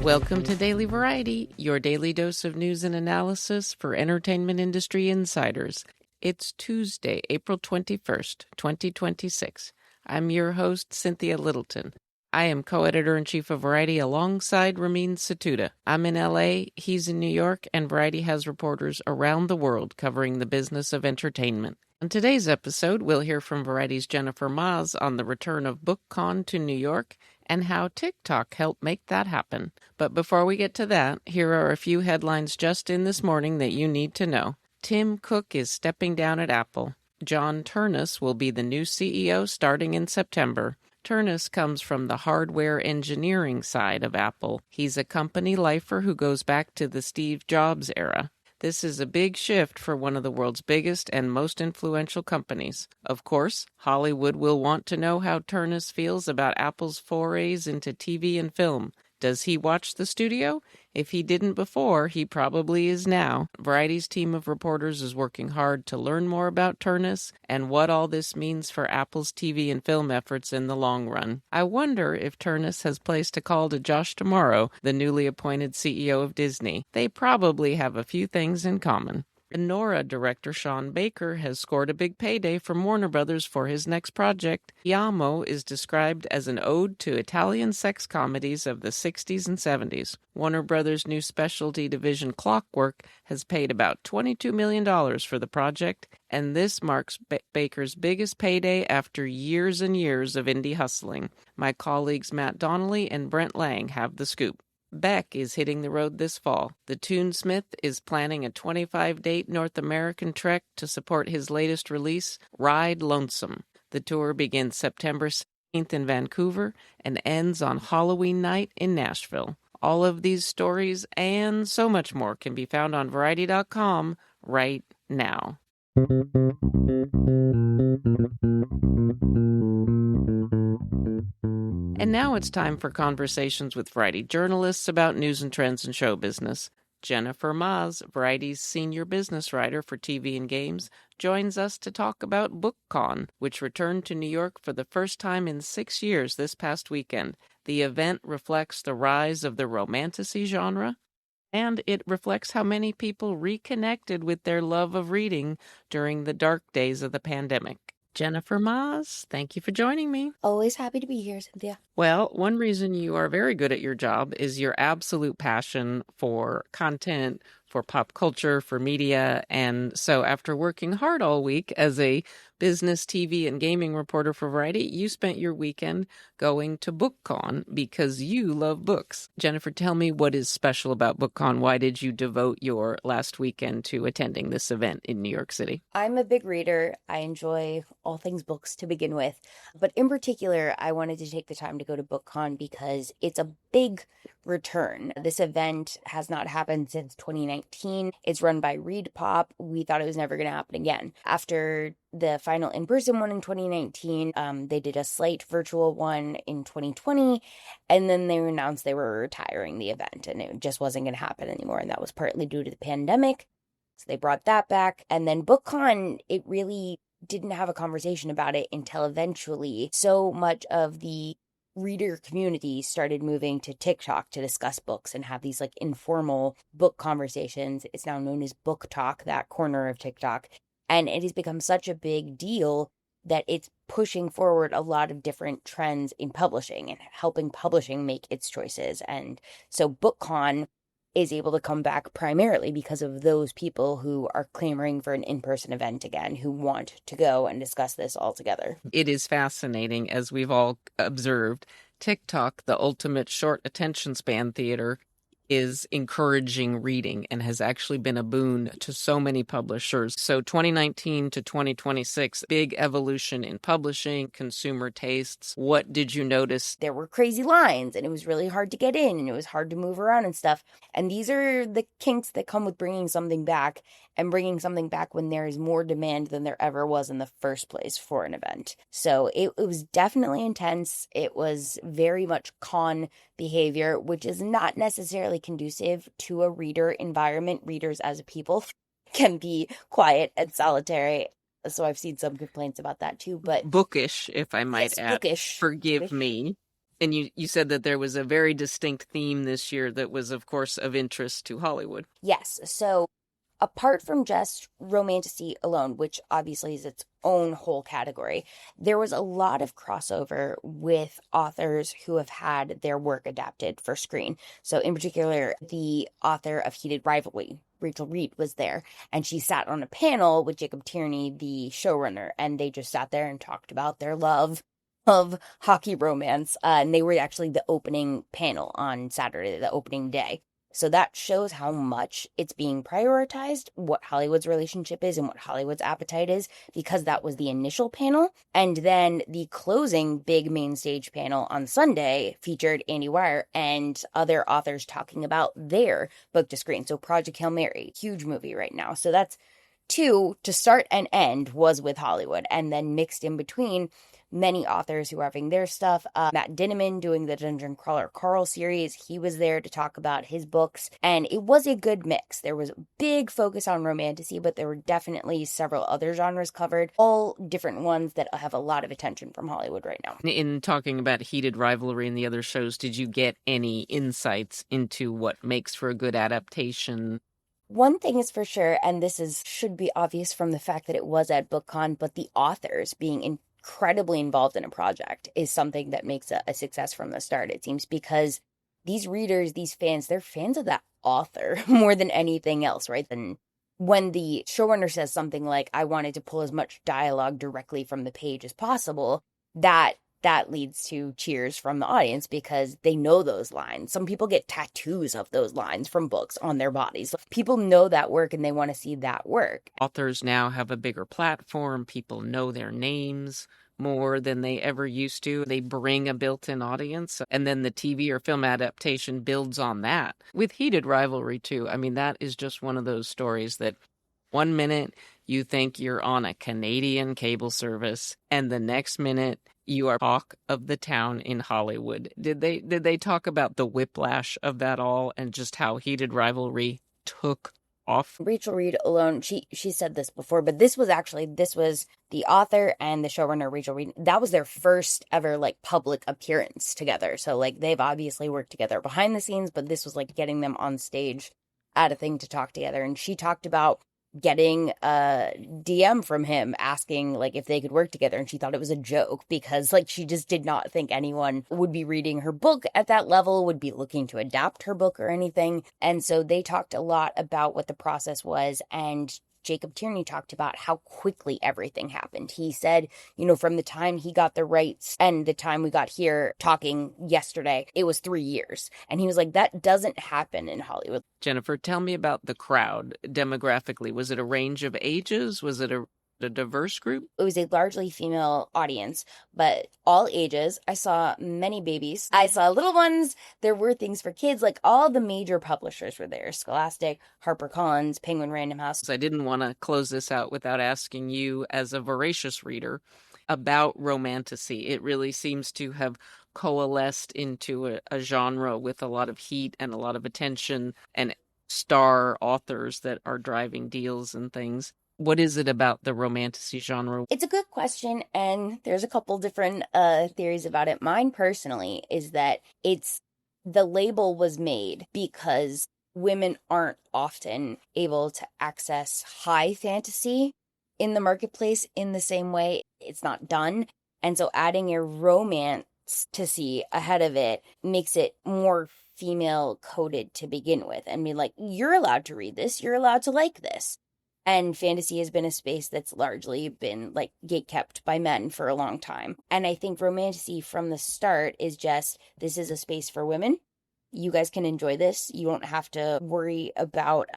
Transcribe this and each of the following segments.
Welcome to Daily Variety, your daily dose of news and analysis for entertainment industry insiders. It's Tuesday, April 21st, 2026. I'm your host, Cynthia Littleton. I am co-editor-in-chief of Variety alongside Ramin Satuda. I'm in LA, he's in New York, and Variety has reporters around the world covering the business of entertainment. On today's episode, we'll hear from Variety's Jennifer Maz on the return of BookCon to New York and how TikTok helped make that happen. But before we get to that, here are a few headlines just in this morning that you need to know. Tim Cook is stepping down at Apple. John Ternus will be the new CEO starting in September. Ternus comes from the hardware engineering side of Apple. He's a company lifer who goes back to the Steve Jobs era. This is a big shift for one of the world's biggest and most influential companies. Of course, Hollywood will want to know how Ternus feels about Apple's forays into TV and film. Does he watch the studio? If he didn't before, he probably is now. Variety's team of reporters is working hard to learn more about Ternus and what all this means for Apple's TV and film efforts in the long run. I wonder if Ternus has placed a call to Josh D'Amaro, the newly appointed CEO of Disney. They probably have a few things in common. Nora director Sean Baker has scored a big payday from Warner Brothers for his next project. Yamo is described as an ode to Italian sex comedies of the 60s and 70s. Warner Brothers' new specialty division Clockwork has paid about $22 million for the project, and this marks Baker's biggest payday after years and years of indie hustling. My colleagues Matt Donnelly and Brent Lang have the scoop. Beck is hitting the road this fall. The Toonsmith is planning a 25-date North American trek to support his latest release, Ride Lonesome. The tour begins September 16th in Vancouver and ends on Halloween night in Nashville. All of these stories and so much more can be found on Variety.com right now. And now it's time for conversations with Variety journalists about news and trends in show business. Jennifer Maz, Variety's senior business writer for TV and games, joins us to talk about BookCon, which returned to New York for the first time in 6 years this past weekend. The event reflects the rise of the romantasy genre, and it reflects how many people reconnected with their love of reading during the dark days of the pandemic. Jennifer Maz, thank you for joining me. Always happy to be here, Cynthia. Well, one reason you are very good at your job is your absolute passion for content, for pop culture, for media. And so after working hard all week as a business, TV, and gaming reporter for Variety, you spent your weekend going to BookCon because you love books. Jennifer, tell me what is special about BookCon. Why did you devote your last weekend to attending this event in New York City? I'm a big reader. I enjoy all things books to begin with. But in particular, I wanted to take the time to go to BookCon because it's a big return. This event has not happened since 2019. It's run by Read Pop. We thought it was never going to happen again. After the final in-person one in 2019, they did a slight virtual one in 2020, and then they announced they were retiring the event, and it just wasn't going to happen anymore, and that was partly due to the pandemic. So they brought that back, and then BookCon, it really didn't have a conversation about it until eventually so much of the reader community started moving to TikTok to discuss books and have these like informal book conversations. It's now known as Book Talk, that corner of TikTok. And it has become such a big deal that it's pushing forward a lot of different trends in publishing and helping publishing make its choices. And so BookCon is able to come back primarily because of those people who are clamoring for an in-person event again, who want to go and discuss this all together. It is fascinating, as we've all observed. TikTok, the ultimate short attention span theater, is encouraging reading and has actually been a boon to so many publishers. So 2019 to 2026, big evolution in publishing, consumer tastes. What did you notice? There were crazy lines and it was really hard to get in and it was hard to move around and stuff. And these are the kinks that come with bringing something back, and bringing something back when there is more demand than there ever was in the first place for an event. So it was definitely intense. It was very much con behavior, which is not necessarily conducive to a reader environment. Readers as a people can be quiet and solitary. So I've seen some complaints about that too, but Bookish, if I might yes, add. bookish. Forgive Bookish. me. And you said that there was a very distinct theme this year that was, of course, of interest to Hollywood. Yes. So apart from just romantasy alone, which obviously is its own whole category, there was a lot of crossover with authors who have had their work adapted for screen. So, in particular, the author of Heated Rivalry, Rachel Reed, was there, and she sat on a panel with Jacob Tierney, the showrunner, and they just sat there and talked about their love of hockey romance. And they were actually the opening panel on Saturday, the opening day. So that shows how much it's being prioritized, what Hollywood's relationship is and what Hollywood's appetite is, because that was the initial panel. And then the closing big main stage panel on Sunday featured Andy Weir and other authors talking about their book to screen. So Project Hail Mary, huge movie right now. So that's two to start and end was with Hollywood, and then mixed in between many authors who are having their stuff. Matt Dinneman doing the Dungeon Crawler Carl series. He was there to talk about his books, and it was a good mix. There was a big focus on romantasy, but there were definitely several other genres covered, all different ones that have a lot of attention from Hollywood right now. In talking about Heated Rivalry and the other shows, did you get any insights into what makes for a good adaptation? One thing is for sure, and should be obvious from the fact that it was at BookCon, but the authors being incredibly involved in a project is something that makes a success from the start, it seems, because these readers, these fans, they're fans of that author more than anything else, right? And when the showrunner says something like, I wanted to pull as much dialogue directly from the page as possible, that leads to cheers from the audience because they know those lines. Some people get tattoos of those lines from books on their bodies. People know that work and they want to see that work. Authors now have a bigger platform. People know their names more than they ever used to. They bring a built-in audience, and then the TV or film adaptation builds on that. With Heated Rivalry, too, I mean, that is just one of those stories that one minute you think you're on a Canadian cable service, and the next minute you are talk of the town in Hollywood. Did they talk about the whiplash of that all and just how Heated Rivalry took off? Rachel Reed alone, she said this before, but this was the author and the showrunner, Rachel Reed. That was their first ever like public appearance together. So like they've obviously worked together behind the scenes, but this was like getting them on stage at a thing to talk together. And she talked about getting a DM from him asking like if they could work together, and she thought it was a joke because like she just did not think anyone would be reading her book at that level, would be looking to adapt her book or anything. And so they talked a lot about what the process was, and Jacob Tierney talked about how quickly everything happened. He said, from the time he got the rights and the time we got here talking yesterday, it was 3 years. And he was like, that doesn't happen in Hollywood. Jennifer, tell me about the crowd demographically. Was it a range of ages? Was it a diverse group? It was a largely female audience, but all ages. I saw many babies. I saw little ones. There were things for kids. Like all the major publishers were there. Scholastic, HarperCollins, Penguin Random House. I didn't want to close this out without asking you, as a voracious reader, about romantasy. It really seems to have coalesced into a genre with a lot of heat and a lot of attention and star authors that are driving deals and things. What is it about the romantasy genre? It's a good question, and there's a couple different theories about it. Mine personally is that the label was made because women aren't often able to access high fantasy in the marketplace in the same way. It's not done. And so adding a romance to see ahead of it makes it more female coded to begin with and be like, you're allowed to read this, you're allowed to like this. And fantasy has been a space that's largely been like gatekept by men for a long time. And I think romantasy from the start is just, this is a space for women. You guys can enjoy this. You don't have to worry about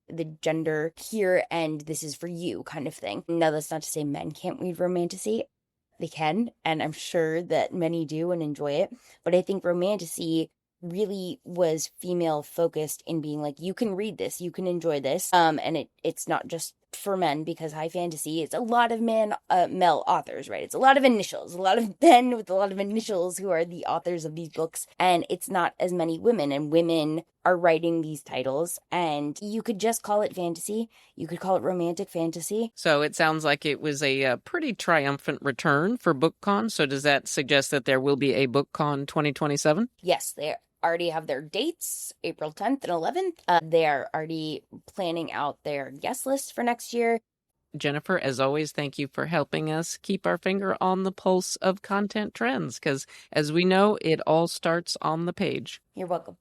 the gender here, and this is for you kind of thing. Now, that's not to say men can't read romantasy. They can, and I'm sure that many do and enjoy it. But I think romantasy really was female focused in being like, you can read this, you can enjoy this, and it's not just for men, because high fantasy is a lot of male authors, right? It's a lot of initials, a lot of men with a lot of initials who are the authors of these books, and it's not as many women, and women are writing these titles, and you could just call it fantasy. You could call it romantic fantasy. So it sounds like it was a pretty triumphant return for BookCon. So does that suggest that there will be a BookCon 2027? Yes, they already have their dates, April 10th and 11th. They are already planning out their guest list for next year. Jennifer, as always, thank you for helping us keep our finger on the pulse of content trends, because as we know, it all starts on the page. You're welcome.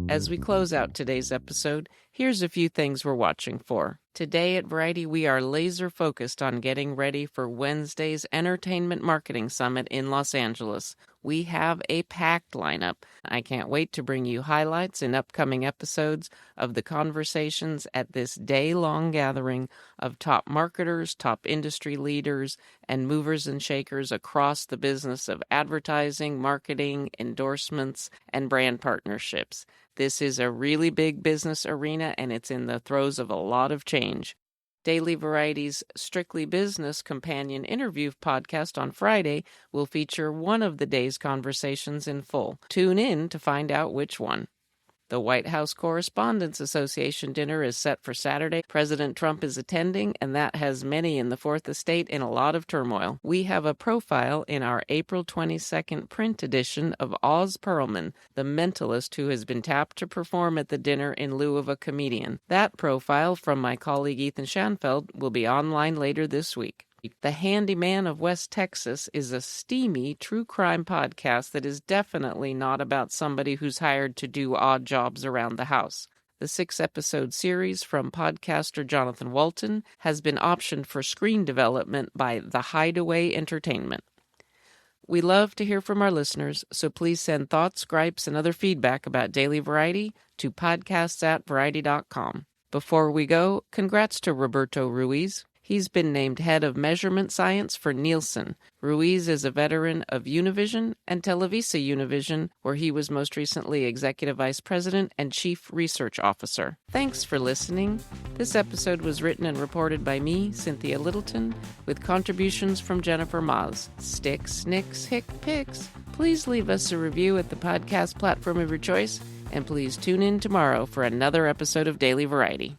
As we close out today's episode, here's a few things we're watching for. Today at Variety, we are laser focused on getting ready for Wednesday's Entertainment Marketing Summit in Los Angeles. We have a packed lineup. I can't wait to bring you highlights in upcoming episodes of the conversations at this day-long gathering of top marketers, top industry leaders, and movers and shakers across the business of advertising, marketing, endorsements, and brand partnerships. This is a really big business arena, and it's in the throes of a lot of change. Daily Variety's Strictly Business companion interview podcast on Friday will feature one of the day's conversations in full. Tune in to find out which one. The White House Correspondents Association dinner is set for Saturday. President Trump is attending, and that has many in the Fourth Estate in a lot of turmoil. We have a profile in our April 22nd print edition of Oz Perlman, the mentalist who has been tapped to perform at the dinner in lieu of a comedian. That profile from my colleague Ethan Schanfeld will be online later this week. The Handyman of West Texas is a steamy true crime podcast that is definitely not about somebody who's hired to do odd jobs around the house. The 6-episode series from podcaster Jonathan Walton has been optioned for screen development by The Hideaway Entertainment. We love to hear from our listeners, so please send thoughts, gripes, and other feedback about Daily Variety to podcasts@variety.com. Before we go, congrats to Roberto Ruiz. He's been named head of measurement science for Nielsen. Ruiz is a veteran of Univision and Televisa Univision, where he was most recently executive vice president and chief research officer. Thanks for listening. This episode was written and reported by me, Cynthia Littleton, with contributions from Jennifer Maz. Sticks, snicks, hick, picks. Please leave us a review at the podcast platform of your choice, and please tune in tomorrow for another episode of Daily Variety.